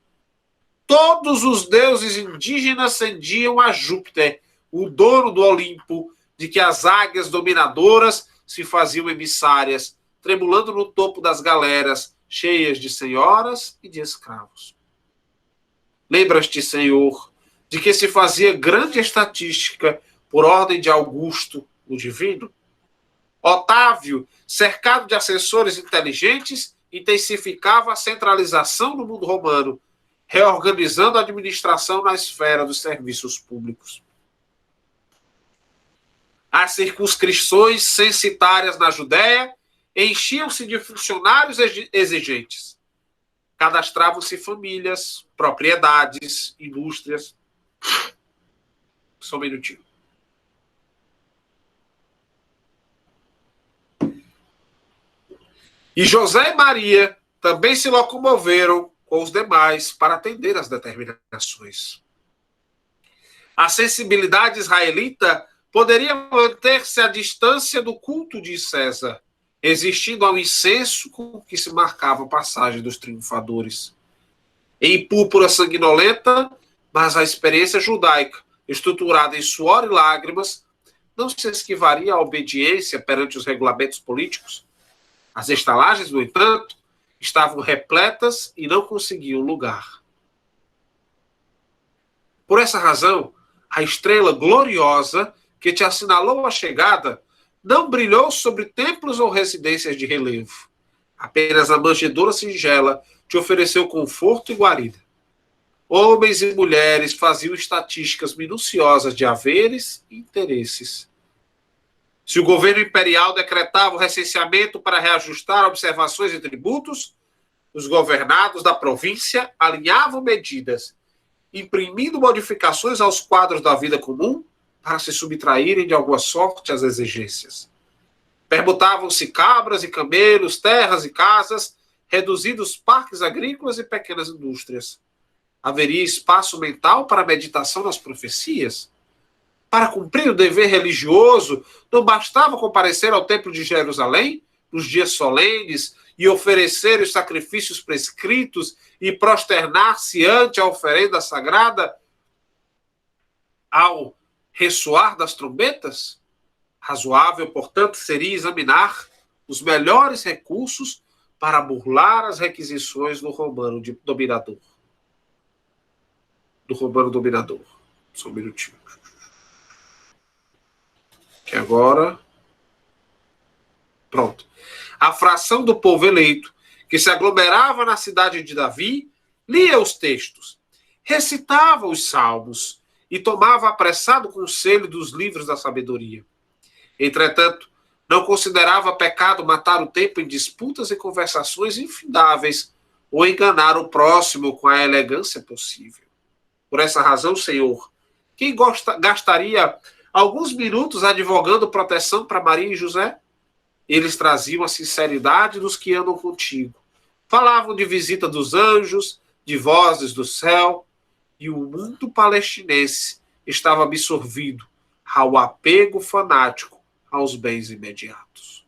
Todos os deuses indígenas cendiam a Júpiter, o dono do Olimpo, de que as águias dominadoras se faziam emissárias, tremulando no topo das galeras, cheias de senhoras e de escravos. Lembras-te, Senhor, de que se fazia grande estatística por ordem de Augusto, o divino? Otávio, cercado de assessores inteligentes, intensificava a centralização no mundo romano, reorganizando a administração na esfera dos serviços públicos. As circunscrições censitárias na Judéia enchiam-se de funcionários exigentes. Cadastravam-se famílias, propriedades, indústrias. Só um minutinho. E José e Maria também se locomoveram com os demais para atender às determinações. A sensibilidade israelita poderia manter-se à distância do culto de César, existindo ao incenso com que se marcava a passagem dos triunfadores. Em púrpura sanguinolenta, mas a experiência judaica, estruturada em suor e lágrimas, não se esquivaria à obediência perante os regulamentos políticos. As estalagens, no entanto, estavam repletas e não conseguiam lugar. Por essa razão, a estrela gloriosa que te assinalou a chegada não brilhou sobre templos ou residências de relevo. Apenas a manjedoura singela te ofereceu conforto e guarida. Homens e mulheres faziam estatísticas minuciosas de haveres e interesses. Se o governo imperial decretava o recenseamento para reajustar observações e tributos, os governados da província alinhavam medidas, imprimindo modificações aos quadros da vida comum para se subtraírem de alguma sorte às exigências. Permutavam-se cabras e camelos, terras e casas, reduzindo os parques agrícolas e pequenas indústrias. Haveria espaço mental para a meditação nas profecias? Para cumprir o dever religioso, não bastava comparecer ao templo de Jerusalém nos dias solenes e oferecer os sacrifícios prescritos e prosternar-se ante a oferenda sagrada ao ressoar das trombetas? Razoável, portanto, seria examinar os melhores recursos para burlar as requisições do romano dominador. Só um minutinho. Que agora... Pronto. A fração do povo eleito, que se aglomerava na cidade de Davi, lia os textos, recitava os salmos e tomava apressado conselho dos livros da sabedoria. Entretanto, não considerava pecado matar o tempo em disputas e conversações infindáveis ou enganar o próximo com a elegância possível. Por essa razão, Senhor, quem gastaria alguns minutos advogando proteção para Maria e José? Eles traziam a sinceridade dos que andam contigo. Falavam de visita dos anjos, de vozes do céu, e o mundo palestinense estava absorvido ao apego fanático aos bens imediatos.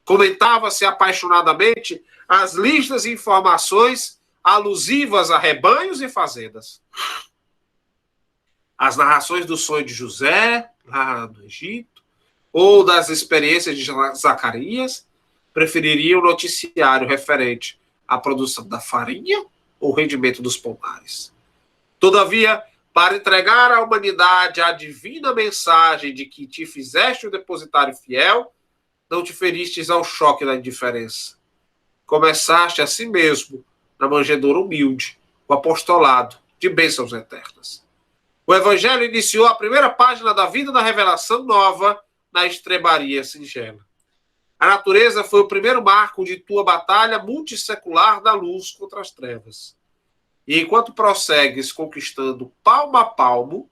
Comentava-se apaixonadamente as listas e informações alusivas a rebanhos e fazendas. As narrações do sonho de José, lá no Egito, ou das experiências de Zacarias, prefeririam o noticiário referente à produção da farinha ou o rendimento dos pomares. Todavia, para entregar à humanidade a divina mensagem de que te fizeste o depositário fiel, não te feristes ao choque da indiferença. Começaste a si mesmo, na manjedoura humilde, o apostolado de bênçãos eternas. O Evangelho iniciou a primeira página da vida da revelação nova na estrebaria singela. A natureza foi o primeiro marco de tua batalha multissecular da luz contra as trevas. E enquanto prossegues conquistando palmo a palmo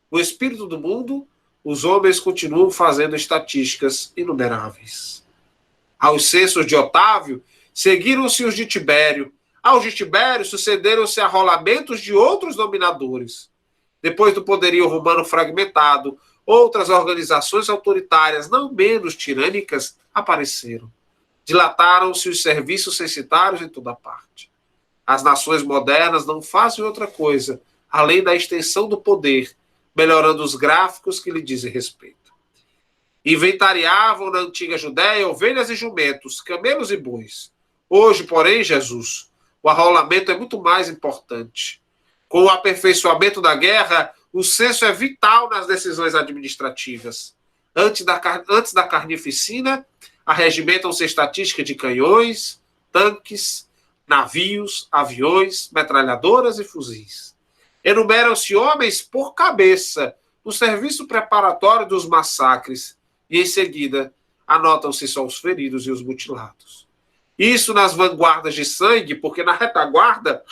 o espírito do mundo, os homens continuam fazendo estatísticas inumeráveis. Aos censos de Otávio, seguiram-se os de Tibério. Aos de Tibério sucederam-se arrolamentos de outros dominadores. Depois do poderio romano fragmentado, outras organizações autoritárias não menos tirânicas apareceram. Dilataram-se os serviços censitários em toda parte. As nações modernas não fazem outra coisa, além da extensão do poder, melhorando os gráficos que lhe dizem respeito. Inventariavam na antiga Judéia ovelhas e jumentos, camelos e bois. Hoje, porém, Jesus, o arrolamento é muito mais importante. Com o aperfeiçoamento da guerra, o censo é vital nas decisões administrativas. Antes da carnificina, arregimentam-se estatísticas de canhões, tanques, navios, aviões, metralhadoras e fuzis. Enumeram-se homens por cabeça no serviço preparatório dos massacres e, em seguida, anotam-se só os feridos e os mutilados. Isso nas vanguardas de sangue, porque na retaguarda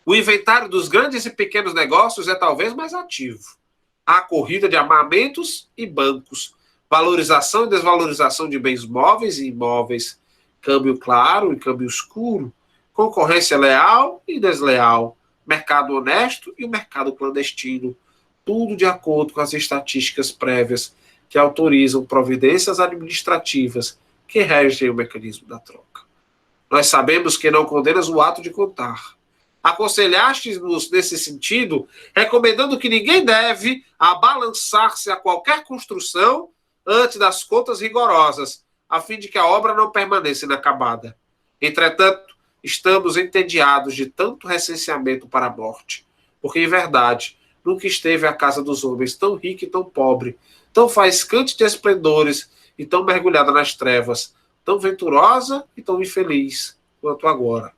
o inventário dos grandes e pequenos negócios é talvez mais ativo. Há corrida de armamentos e bancos, valorização e desvalorização de bens móveis e imóveis, câmbio claro e câmbio escuro, concorrência leal e desleal, mercado honesto e o mercado clandestino, tudo de acordo com as estatísticas prévias que autorizam providências administrativas que regem o mecanismo da troca. Nós sabemos que não condenas o ato de contar. Aconselhaste-nos nesse sentido, recomendando que ninguém deve abalançar-se a qualquer construção antes das contas rigorosas, a fim de que a obra não permaneça inacabada. Entretanto, estamos entediados de tanto recenseamento para a morte, porque, em verdade, nunca esteve a casa dos homens tão rica e tão pobre, tão faiscante de esplendores e tão mergulhada nas trevas, tão venturosa e tão infeliz quanto agora.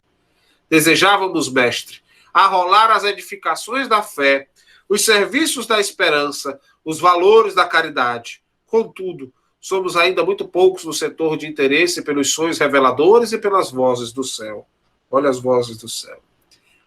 Desejávamos, mestre, arrolar as edificações da fé, os serviços da esperança, os valores da caridade. Contudo, somos ainda muito poucos no setor de interesse pelos sonhos reveladores e pelas vozes do céu. Olha as vozes do céu.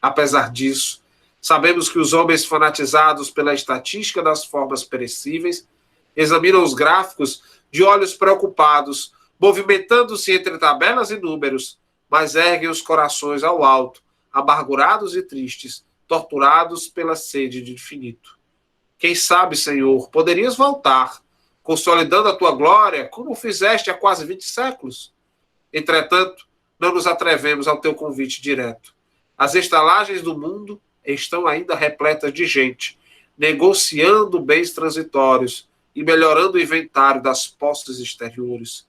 Apesar disso, sabemos que os homens fanatizados pela estatística das formas perecíveis examinam os gráficos de olhos preocupados, movimentando-se entre tabelas e números, mas erguem os corações ao alto, amargurados e tristes, torturados pela sede de infinito. Quem sabe, Senhor, poderias voltar, consolidando a tua glória, como fizeste há quase 20 séculos? Entretanto, não nos atrevemos ao teu convite direto. As estalagens do mundo estão ainda repletas de gente, negociando bens transitórios e melhorando o inventário das posses exteriores.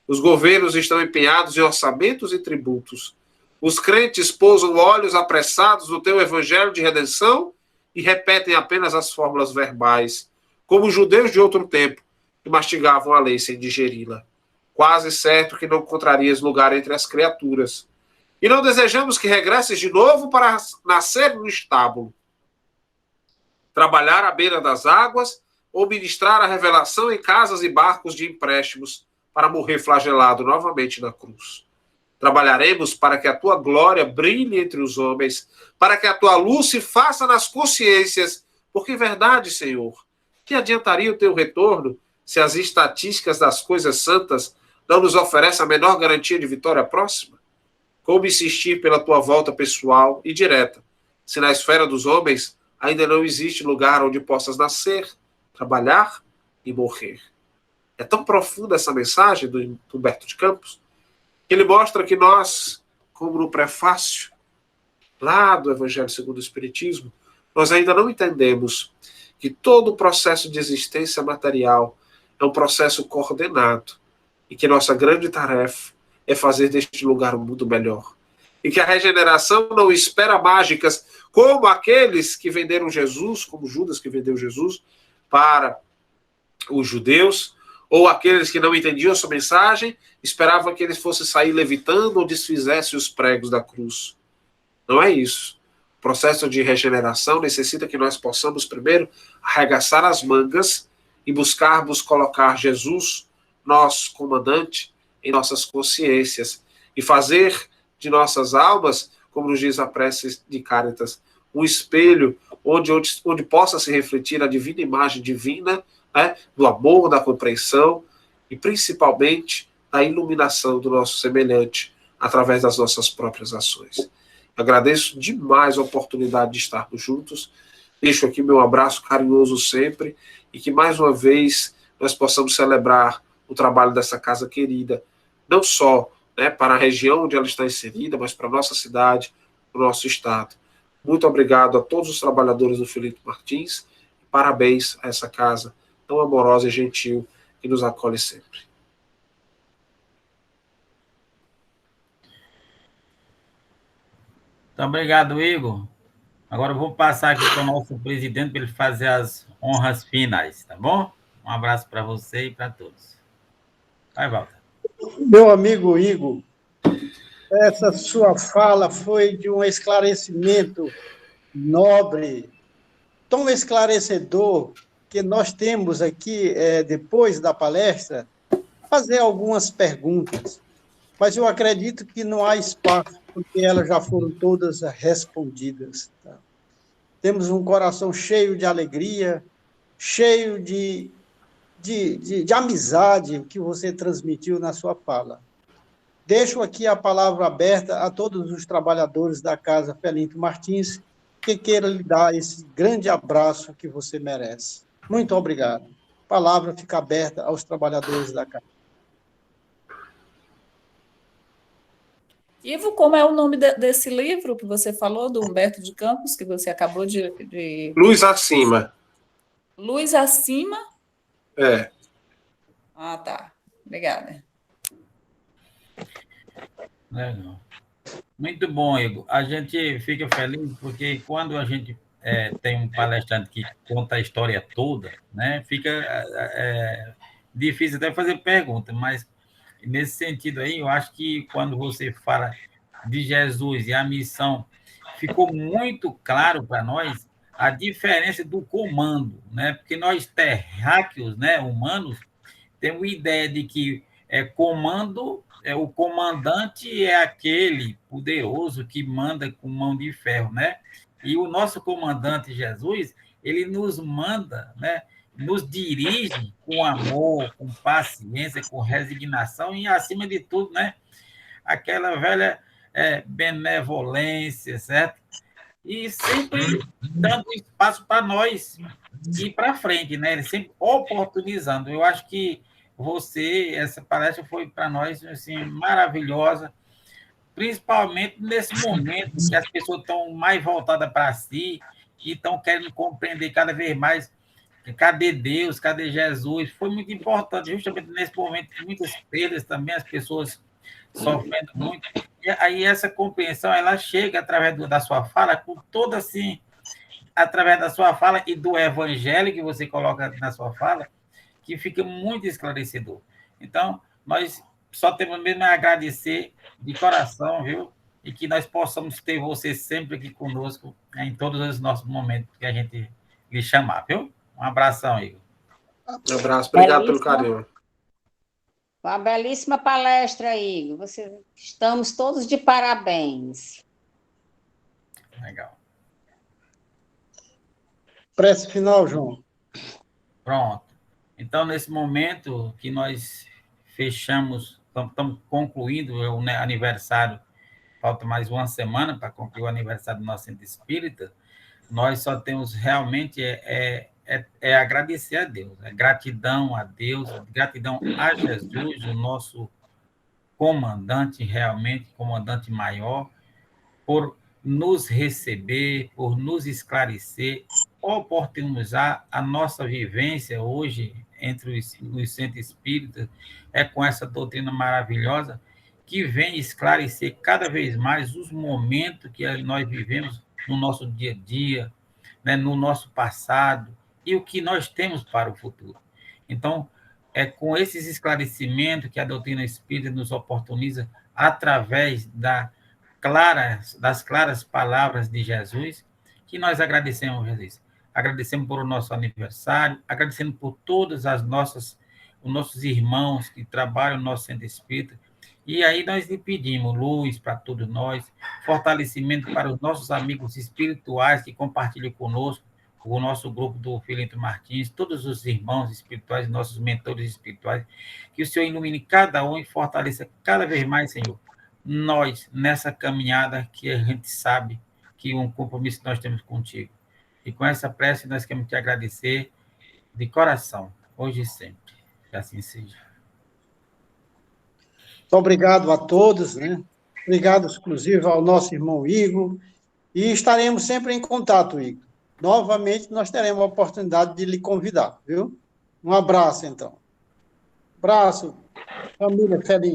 Os governos estão empenhados em orçamentos e tributos. Os crentes pousam olhos apressados no teu evangelho de redenção e repetem apenas as fórmulas verbais, como os judeus de outro tempo, que mastigavam a lei sem digeri-la. Quase certo que não encontrarias lugar entre as criaturas. E não desejamos que regresses de novo para nascer no estábulo, trabalhar à beira das águas ou ministrar a revelação em casas e barcos de empréstimos, para morrer flagelado novamente na cruz. Trabalharemos para que a tua glória brilhe entre os homens, para que a tua luz se faça nas consciências, porque, em verdade, Senhor, que adiantaria o teu retorno se as estatísticas das coisas santas não nos oferecem a menor garantia de vitória próxima? Como insistir pela tua volta pessoal e direta, se na esfera dos homens ainda não existe lugar onde possas nascer, trabalhar e morrer? É tão profunda essa mensagem do Humberto de Campos, que ele mostra que nós, como no prefácio, lá do Evangelho segundo o Espiritismo, nós ainda não entendemos que todo o processo de existência material é um processo coordenado e que nossa grande tarefa é fazer deste lugar um mundo melhor. E que a regeneração não espera mágicas como aqueles que venderam Jesus, como Judas que vendeu Jesus para os judeus, ou aqueles que não entendiam a sua mensagem, esperavam que eles fossem sair levitando ou desfizessem os pregos da cruz. Não é isso. O processo de regeneração necessita que nós possamos primeiro arregaçar as mangas e buscarmos colocar Jesus, nosso comandante, em nossas consciências e fazer de nossas almas, como nos diz a prece de Cáritas, um espelho onde possa se refletir a divina imagem divina, né, do amor, da compreensão e principalmente da iluminação do nosso semelhante através das nossas próprias ações. Agradeço demais a oportunidade de estarmos juntos. Deixo aqui meu abraço carinhoso sempre e que mais uma vez nós possamos celebrar o trabalho dessa casa querida, não só, né, para a região onde ela está inserida, mas para a nossa cidade, para o nosso estado. Muito obrigado a todos os trabalhadores do Felipe Martins. Parabéns a essa casa tão amorosa e gentil que nos acolhe sempre. Muito obrigado, Igor. Agora eu vou passar aqui para o nosso presidente para ele fazer as honras finais, tá bom? Um abraço para você e para todos. Vai, Walter. Meu amigo Igor, essa sua fala foi de um esclarecimento nobre, tão esclarecedor, que nós temos aqui, depois da palestra, fazer algumas perguntas, mas eu acredito que não há espaço, porque elas já foram todas respondidas. Tá? Temos um coração cheio de alegria, cheio de amizade que você transmitiu na sua fala. Deixo aqui a palavra aberta a todos os trabalhadores da Casa Felinto Martins, que queiram lhe dar esse grande abraço que você merece. Muito obrigado. A palavra fica aberta aos trabalhadores da casa. Ivo, como é o nome desse livro que você falou, do Humberto de Campos, que você acabou de... Luz Acima. Luz Acima? É. Ah, tá. Obrigada. Legal. Muito bom, Igor. A gente fica feliz porque quando a gente tem um palestrante que conta a história toda, né, fica difícil até fazer pergunta, mas nesse sentido aí, eu acho que quando você fala de Jesus e a missão, ficou muito claro para nós a diferença do comando, né? Porque nós terráqueos, né, humanos, temos ideia de que comando, o comandante é aquele poderoso que manda com mão de ferro, né? E o nosso comandante Jesus, ele nos manda, né? Nos dirige com amor, com paciência, com resignação e, acima de tudo, né? Aquela velha benevolência, certo? E sempre dando espaço para nós ir para frente, né? Ele sempre oportunizando. Eu acho que essa palestra foi para nós assim, maravilhosa, principalmente nesse momento que as pessoas estão mais voltadas para si e estão querendo compreender cada vez mais cadê Deus, cadê Jesus. Foi muito importante, justamente nesse momento, muitas perdas também, as pessoas sofrendo muito. E aí essa compreensão, ela chega através da sua fala, com toda assim, através da sua fala e do evangelho que você coloca na sua fala, que fica muito esclarecedor. Então, nós só temos mesmo a agradecer de coração, viu? E que nós possamos ter você sempre aqui conosco, em todos os nossos momentos que a gente lhe chamar, viu? Um abração, Igor. Um abraço, obrigado pelo carinho. Uma belíssima palestra, Igor. Estamos todos de parabéns. Legal. Prece final, João. Pronto. Então, nesse momento que nós fechamos, estamos concluindo o aniversário, falta mais uma semana para concluir o aniversário do nosso centro espírita, nós só temos realmente é agradecer a Deus, é gratidão a Deus, gratidão a Jesus, o nosso comandante, realmente, comandante maior, por nos receber, por nos esclarecer, oportunizar a nossa vivência hoje entre os centros espíritas, com essa doutrina maravilhosa, que vem esclarecer cada vez mais os momentos que nós vivemos no nosso dia a dia, né, no nosso passado, e o que nós temos para o futuro. Então, é com esses esclarecimentos que a doutrina espírita nos oportuniza através das claras palavras de Jesus, que nós agradecemos, Jesus. Agradecemos por o nosso aniversário, agradecendo por todos os nossos irmãos que trabalham no nosso centro espírita. E aí nós lhe pedimos luz para todos nós, fortalecimento para os nossos amigos espirituais que compartilham conosco, o nosso grupo do Filinto Martins, todos os irmãos espirituais, nossos mentores espirituais, que o Senhor ilumine cada um e fortaleça cada vez mais, Senhor, nós, nessa caminhada que a gente sabe que um compromisso que nós temos contigo. E com essa prece, nós queremos te agradecer de coração, hoje e sempre. Que assim seja. Muito obrigado a todos, né? Obrigado, exclusivo, ao nosso irmão Igor. E estaremos sempre em contato, Igor. Novamente, nós teremos a oportunidade de lhe convidar, viu? Um abraço, então. Abraço, família feliz.